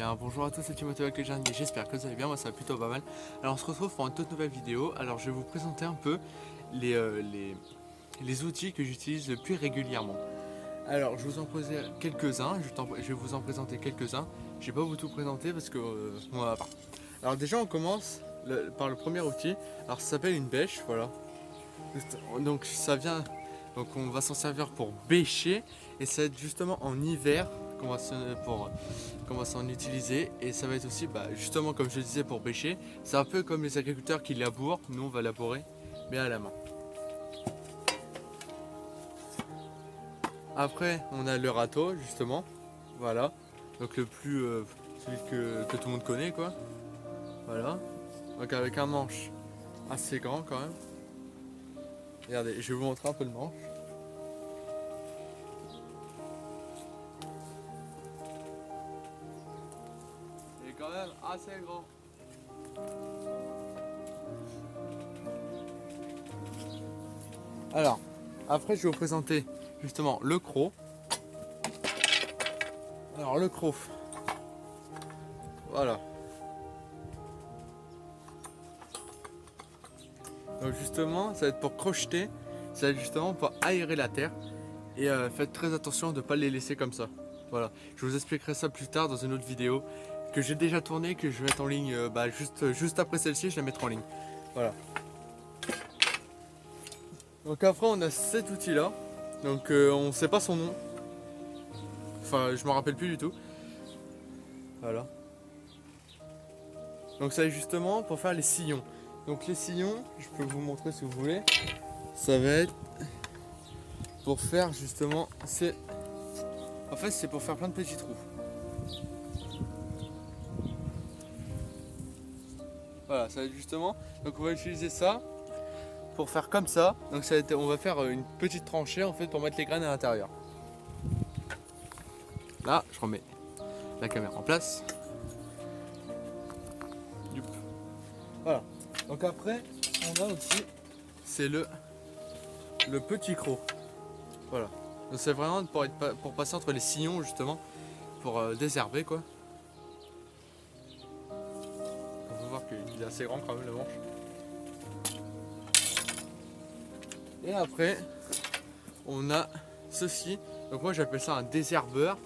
bien, bonjour à tous, c'est Timothée avec les jeunes et j'espère que vous allez bien, moi ça va plutôt pas mal. Alors on se retrouve pour une toute nouvelle vidéo. Alors je vais vous présenter un peu les outils que j'utilise le plus régulièrement. Alors je vous en posais quelques-uns, je vais vous en présenter quelques-uns. Je vais pas vous tout présenter parce que moi pas. Alors déjà on commence par le premier outil. Alors ça s'appelle une bêche, voilà. Donc ça vient, donc on va s'en servir pour bêcher et ça va être justement en hiver qu'on va s'en utiliser, et ça va être aussi justement comme je le disais pour bêcher. C'est un peu comme les agriculteurs qui labourent, nous on va labourer mais à la main. Après on a le râteau justement, voilà, donc le plus celui que tout le monde connaît quoi, voilà, donc avec un manche assez grand quand même. Regardez, je vais vous montrer un peu le manche. Il est quand même assez grand. Alors, après je vais vous présenter justement le croc. Alors le croc, voilà. Donc justement, ça va être pour crocheter, ça va être justement pour aérer la terre. Et faites très attention de ne pas les laisser comme ça. Voilà, je vous expliquerai ça plus tard dans une autre vidéo que j'ai déjà tournée, que je vais mettre en ligne juste après celle-ci, je la mettrai en ligne. Voilà. Donc après on a cet outil là, donc on ne sait pas son nom. Enfin je me rappelle plus du tout. Voilà. Donc ça est justement pour faire les sillons. Donc les sillons, je peux vous montrer si vous voulez. Ça va être pour faire justement, en fait c'est pour faire plein de petits trous. Voilà, ça va être justement, donc on va utiliser ça pour faire comme ça. Donc ça va être, on va faire une petite tranchée en fait pour mettre les graines à l'intérieur. Là, je remets la caméra en place. Voilà. Donc après, on a aussi, c'est le petit croc. Voilà. Donc c'est vraiment pour passer entre les sillons justement, pour désherber quoi. On peut voir qu'il est assez grand quand même le manche. Et après, on a ceci. Donc moi j'appelle ça un désherbeur.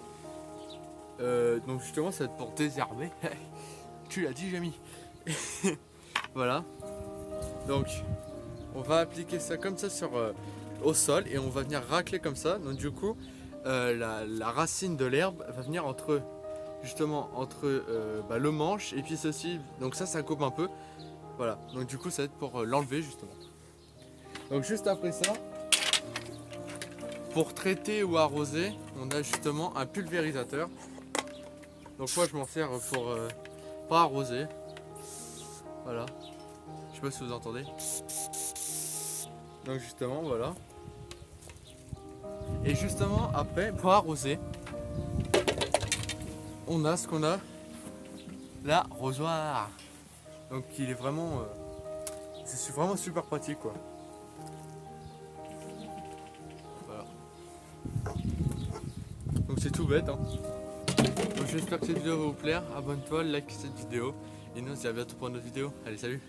Donc justement ça va être pour désherber. Tu l'as dit Jamie. Voilà. Donc on va appliquer ça comme ça au sol et on va venir racler comme ça. Donc du coup la racine de l'herbe va venir entre le manche et puis ceci. Donc ça coupe un peu. Voilà. Donc du coup ça va être pour l'enlever justement. Donc juste après ça, pour traiter ou arroser, on a justement un pulvérisateur. Donc moi je m'en sers pour arroser. Voilà. Je sais pas si vous entendez. Donc justement voilà. Et justement après pour arroser, on a l'arrosoir. Donc il est vraiment c'est vraiment super pratique quoi. Voilà. Donc c'est tout bête hein. Donc j'espère que cette vidéo va vous plaire. Abonne-toi, like cette vidéo. Et nous on se dit à bientôt pour une autre vidéo. Allez salut.